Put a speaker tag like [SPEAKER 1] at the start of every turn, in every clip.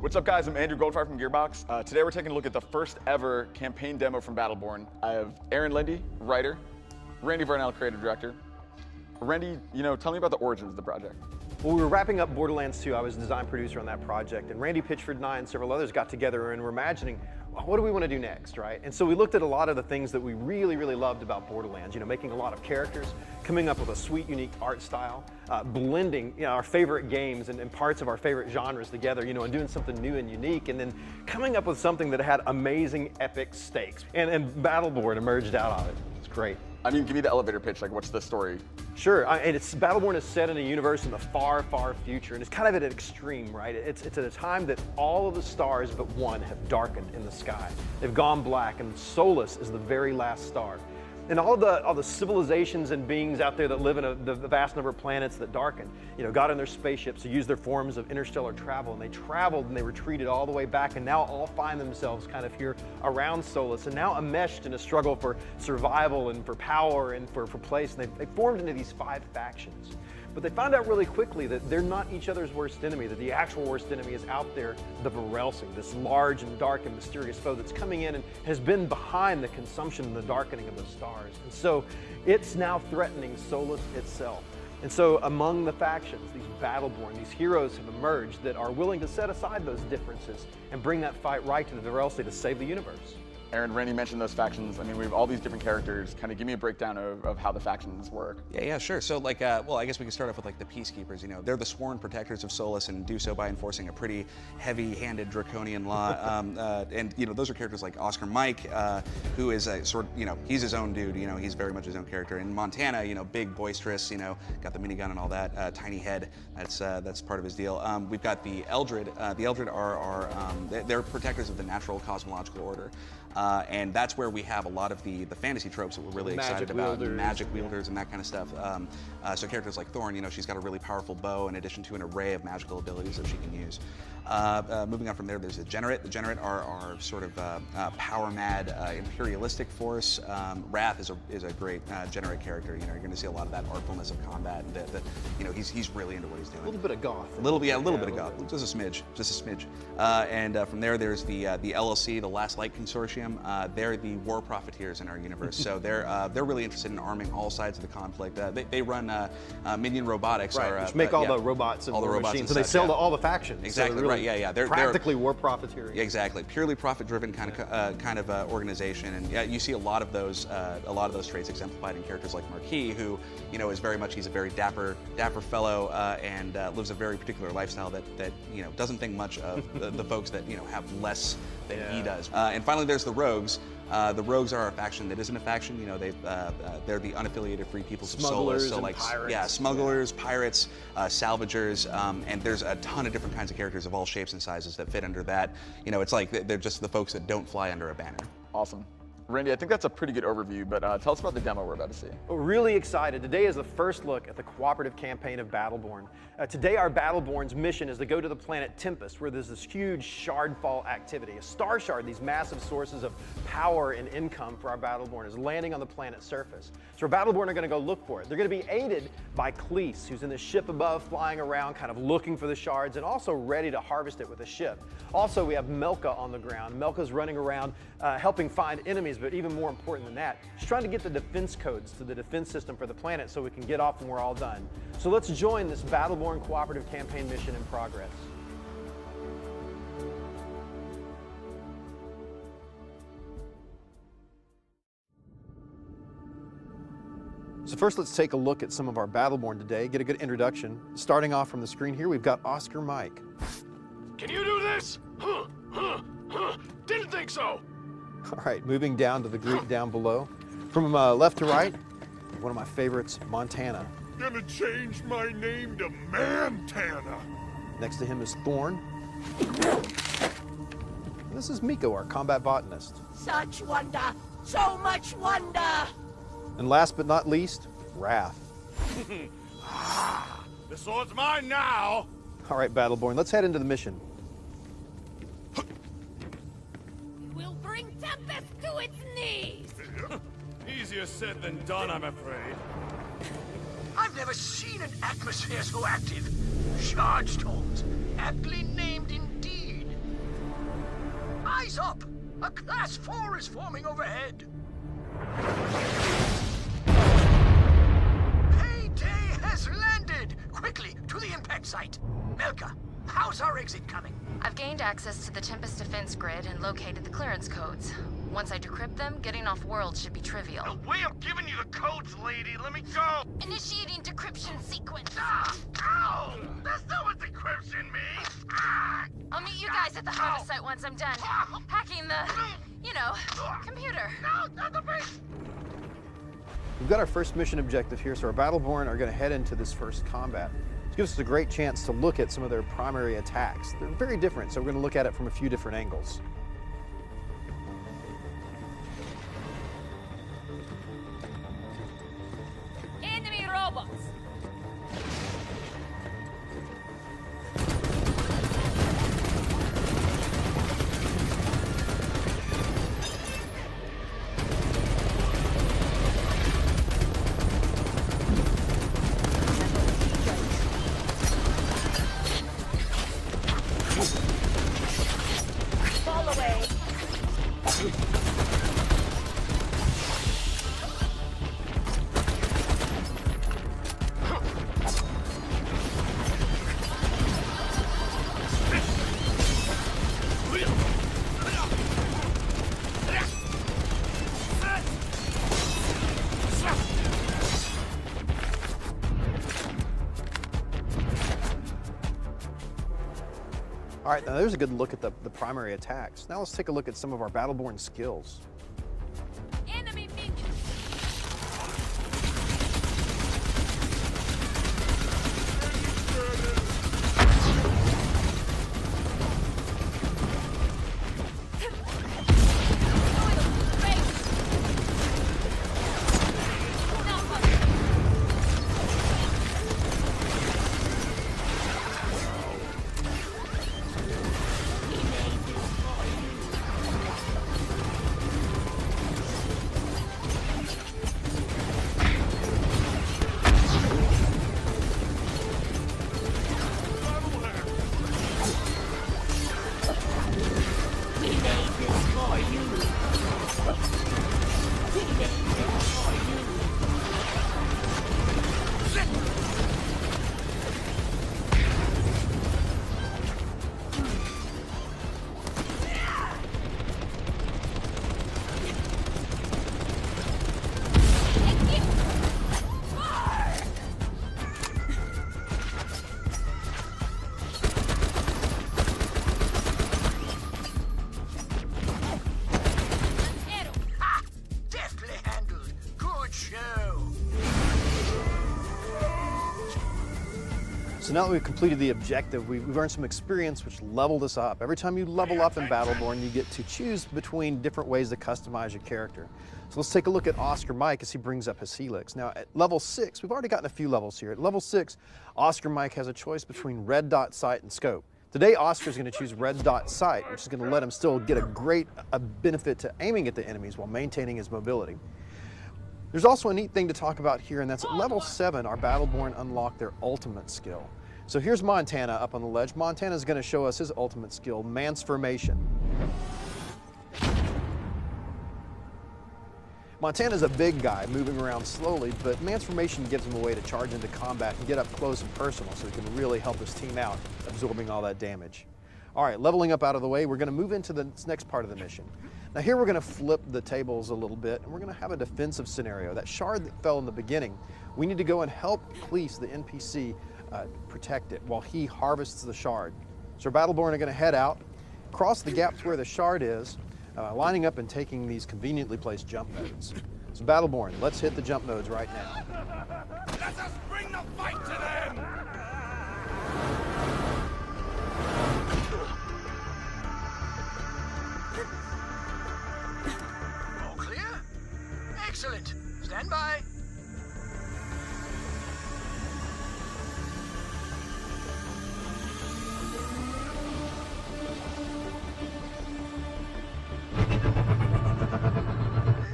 [SPEAKER 1] What's up, guys? I'm Andrew Goldfire from Gearbox. Today we're taking a look at the first ever campaign demo from Battleborn. I have Aaron Lindy, writer, Randy Vernell, creative director. Randy, tell me about the origins of the project.
[SPEAKER 2] Well, we were wrapping up Borderlands 2. I was design producer on that project, and Randy Pitchford and I and several others got together and were imagining, well, what do we want to do next, right? And so we looked at a lot of the things that we really, really loved about Borderlands, making a lot of characters, coming up with a sweet, unique art style, blending our favorite games and parts of our favorite genres together, and doing something new and unique, and then coming up with something that had amazing, epic stakes. And Battleborn emerged out of it. It's great.
[SPEAKER 1] I mean, give me the elevator pitch, like what's the story?
[SPEAKER 2] Sure, and Battleborn is set in a universe in the far, far future, and it's kind of at an extreme, right? It's at a time that all of the stars but one have darkened in the sky. They've gone black, and Solus is the very last star. And all the civilizations and beings out there that live in the vast number of planets that darken, got in their spaceships to use their forms of interstellar travel, and they traveled and they retreated all the way back, and now all find themselves kind of here around Solus, and now enmeshed in a struggle for survival and for power and for place. And they formed into these 5 factions. But they found out really quickly that they're not each other's worst enemy, that the actual worst enemy is out there, the Varelsi, this large and dark and mysterious foe that's coming in and has been behind the consumption and the darkening of the stars. And so it's now threatening Solus itself. And so among the factions, these Battleborn, these heroes have emerged that are willing to set aside those differences and bring that fight right to the Varelsi to save the universe.
[SPEAKER 1] Aaron, Randy mentioned those factions. I mean, we have all these different characters. Kind of give me a breakdown of how the factions work.
[SPEAKER 3] Yeah, sure. So well, I guess we can start off with the Peacekeepers. They're the sworn protectors of Solus and do so by enforcing a pretty heavy-handed draconian law. And those are characters like Oscar Mike, who is a he's his own dude. He's very much his own character. In Montana, big, boisterous, got the minigun and all that, tiny head. That's part of his deal. We've got the Eldred. The Eldred are they're protectors of the natural cosmological order. And that's where we have a lot of the fantasy tropes that we're really excited about, magic wielders and that kind of stuff. So characters like Thorn, she's got a really powerful bow in addition to an array of magical abilities that she can use. Moving on from there, there's the Generate. The Generate are sort of power-mad, imperialistic force. Wrath is a great Generate character. You're going to see a lot of that artfulness of combat. He's really into what he's doing.
[SPEAKER 2] A little bit of goth.
[SPEAKER 3] A little bit of goth. Just a smidge. And from there, there's the LLC, the Last Light Consortium. They're the war profiteers in our universe. So they're really interested in arming all sides of the conflict. They run Minion Robotics,
[SPEAKER 2] right, which make all the robots and all the machines. So they sell to all the factions.
[SPEAKER 3] Exactly.
[SPEAKER 2] So
[SPEAKER 3] right. Yeah.
[SPEAKER 2] They're practically war profiteering.
[SPEAKER 3] Exactly. Purely profit-driven kind of organization. And yeah, you see a lot of those traits exemplified in characters like Marquis, who is very much, he's a very dapper fellow and lives a very particular lifestyle that doesn't think much of the folks that have less than he does. And finally, there's the Rogues. The Rogues are a faction that isn't a faction. They're the unaffiliated free peoples of Solus. So
[SPEAKER 2] pirates.
[SPEAKER 3] Smugglers, pirates, salvagers, and there's a ton of different kinds of characters of all shapes and sizes that fit under that. It's like they're just the folks that don't fly under a banner.
[SPEAKER 1] Awesome. Randy, I think that's a pretty good overview, but tell us about the demo we're about to see.
[SPEAKER 2] We're really excited. Today is the first look at the cooperative campaign of Battleborn. Today, our Battleborn's mission is to go to the planet Tempest, where there's this huge shardfall activity. A star shard, these massive sources of power and income for our Battleborn, is landing on the planet's surface. So our Battleborn are going to go look for it. They're going to be aided by Cleese, who's in the ship above, flying around, kind of looking for the shards, and also ready to harvest it with a ship. Also, we have Melka on the ground. Melka's running around, helping find enemies, but even more important than that, she's trying to get the defense codes to the defense system for the planet so we can get off when we're all done. So let's join this Battleborn cooperative campaign mission in progress. So first, let's take a look at some of our Battleborn today, get a good introduction. Starting off from the screen here, we've got Oscar Mike.
[SPEAKER 4] Can you do this? Didn't think so.
[SPEAKER 2] All right, moving down to the group down below. From left to right, one of my favorites, Montana.
[SPEAKER 4] Gonna change my name to Mantana.
[SPEAKER 2] Next to him is Thorn. And this is Miko, our combat botanist.
[SPEAKER 5] Such wonder, so much wonder.
[SPEAKER 2] And last but not least, Wrath.
[SPEAKER 4] The sword's mine now.
[SPEAKER 2] All right, Battleborn, let's head into the mission.
[SPEAKER 5] We'll bring Tempest to its knees.
[SPEAKER 4] Easier said than done, I'm afraid.
[SPEAKER 6] I've never seen an atmosphere so active. Charge storms, aptly named indeed. this up! A Class 4 is forming overhead! Payday has landed! Quickly, to the impact site! Melka, how's our exit coming?
[SPEAKER 7] I've gained access to the Tempest defense grid and located the clearance codes. Once I decrypt them, getting off world should be trivial.
[SPEAKER 4] The way I'm giving you the codes, lady, let me go!
[SPEAKER 5] Initiating decryption sequence.
[SPEAKER 4] Ah! Ow! That's not what decryption means! Ah!
[SPEAKER 7] I'll meet you guys at the harvest site once I'm done. Hacking the, computer.
[SPEAKER 4] No, not the base!
[SPEAKER 2] We've got our first mission objective here, so our Battleborn are going to head into this first combat. This gives us a great chance to look at some of their primary attacks. They're very different, so we're going to look at it from a few different angles.
[SPEAKER 5] Enemy robots. Fall away.
[SPEAKER 2] All right, now there's a good look at the primary attacks. Now let's take a look at some of our Battleborn skills.
[SPEAKER 5] Enemy minions.
[SPEAKER 6] Deftly handled. Good show.
[SPEAKER 2] So now that we've completed the objective, we've earned some experience which leveled us up. Every time you level up in Battleborn, you get to choose between different ways to customize your character. So let's take a look at Oscar Mike as he brings up his helix. Now at level 6, we've already gotten a few levels here. At level 6, Oscar Mike has a choice between red dot sight and scope. Today, Oscar's going to choose red dot sight, which is going to let him still get a great benefit to aiming at the enemies while maintaining his mobility. There's also a neat thing to talk about here, and that's at level 7, our Battleborn unlock their ultimate skill. So here's Montana up on the ledge. Montana's going to show us his ultimate skill, Mansformation. Montana's a big guy moving around slowly, but Mansformation gives him a way to charge into combat and get up close and personal so he can really help his team out, absorbing all that damage. All right, leveling up out of the way, we're going to move into the next part of the mission. Now here we're going to flip the tables a little bit, and we're going to have a defensive scenario. That shard that fell in the beginning, we need to go and help police the NPC protect it while he harvests the shard. So our Battleborn are going to head out, cross the gap to where the shard is, lining up and taking these conveniently placed jump nodes. So Battleborn, let's hit the jump nodes right now.
[SPEAKER 4] Let us bring the fight to them!
[SPEAKER 6] All clear? Excellent. Stand by.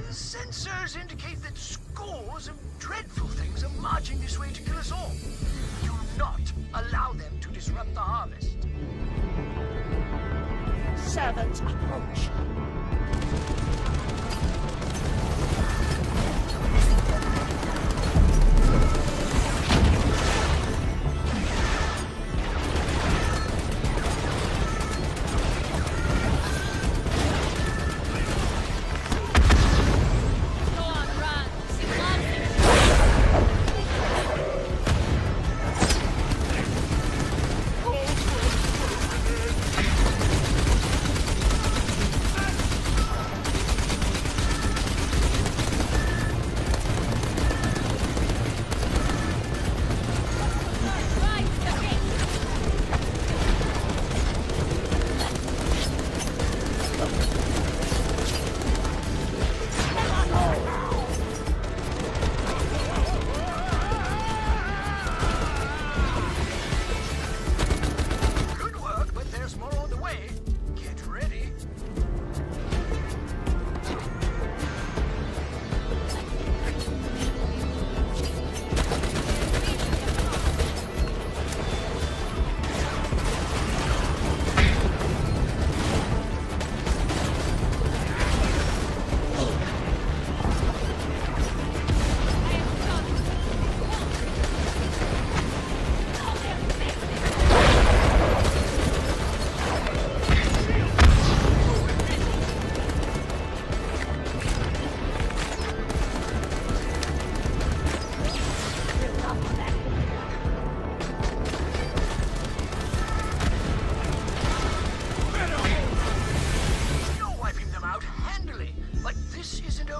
[SPEAKER 6] Sensors indicate that scores of dreadful things are marching this way to kill us all. Do not allow them to disrupt the harvest.
[SPEAKER 8] Servants approach.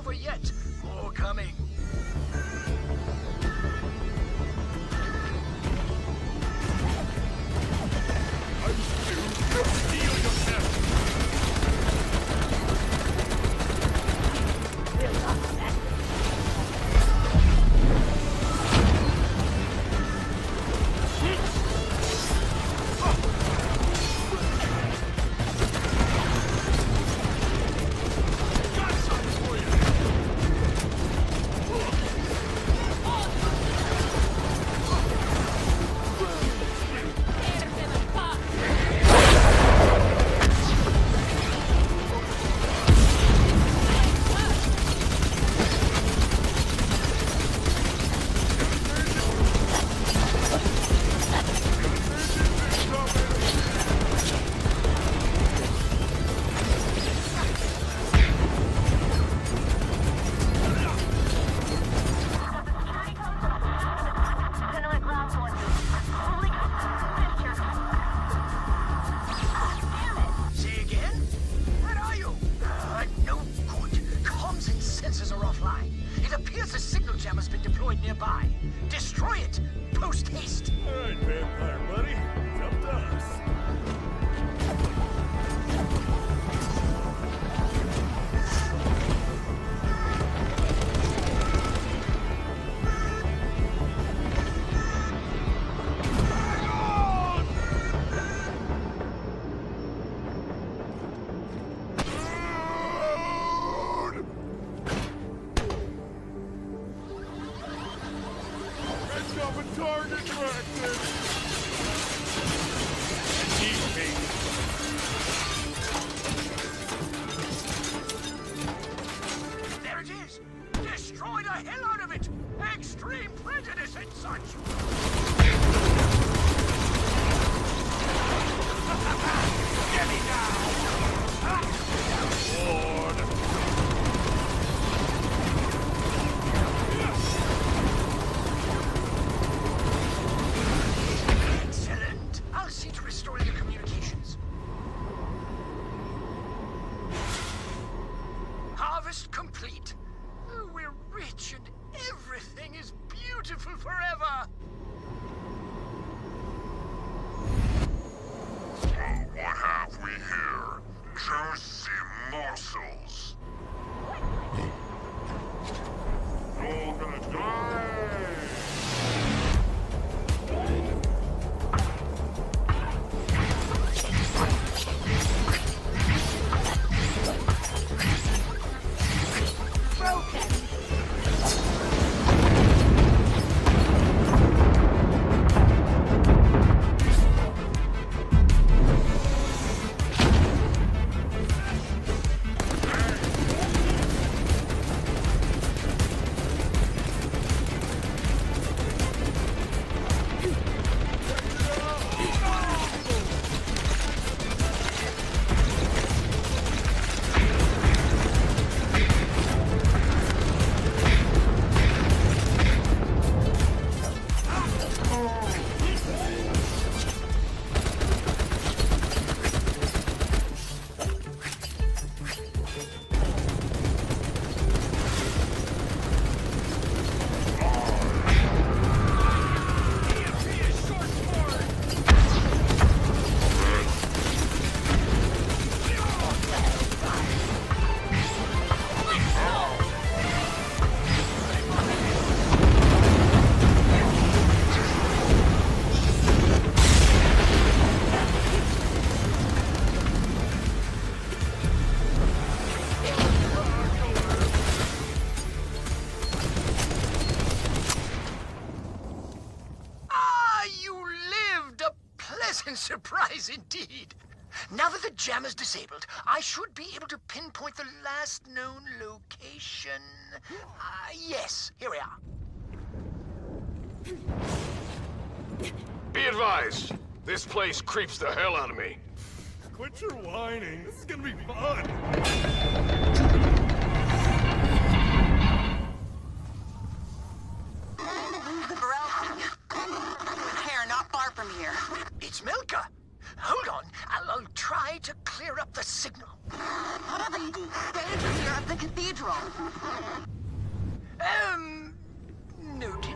[SPEAKER 6] over yet. More coming. Destroy it! Post haste!
[SPEAKER 4] All right, vampire buddy. It's up to us. Target practice! Keep me.
[SPEAKER 6] There it is! Destroy the hell out of it! Extreme prejudice and such! Get me down!
[SPEAKER 4] Lord!
[SPEAKER 6] Excellent! I'll see to restoring the communications. Harvest complete. Oh, we're rich and everything is beautiful forever.
[SPEAKER 4] What have we here? Juicy morsels. You're gonna die!
[SPEAKER 6] Surprise indeed. Now that the jam is disabled, I should be able to pinpoint the last known location. Yes, here we are.
[SPEAKER 4] Be advised, this place creeps the hell out of me. Quit your whining. This is gonna be fun.
[SPEAKER 8] Hair not far from here.
[SPEAKER 6] It's Milka. Hold on, I'll try to clear up the signal.
[SPEAKER 8] Lady, stay here. at the cathedral.
[SPEAKER 6] Noted.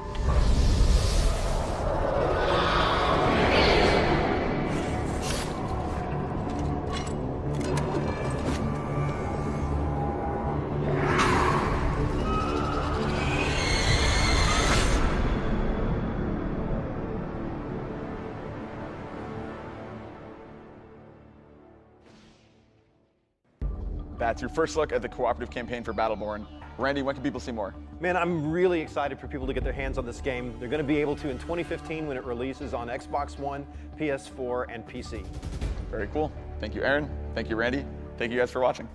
[SPEAKER 1] That's your first look at the cooperative campaign for Battleborn. Randy, when can people see more?
[SPEAKER 2] Man, I'm really excited for people to get their hands on this game. They're going to be able to in 2015 when it releases on Xbox One, PS4, and PC.
[SPEAKER 1] Very cool. Thank you, Aaron. Thank you, Randy. Thank you guys for watching.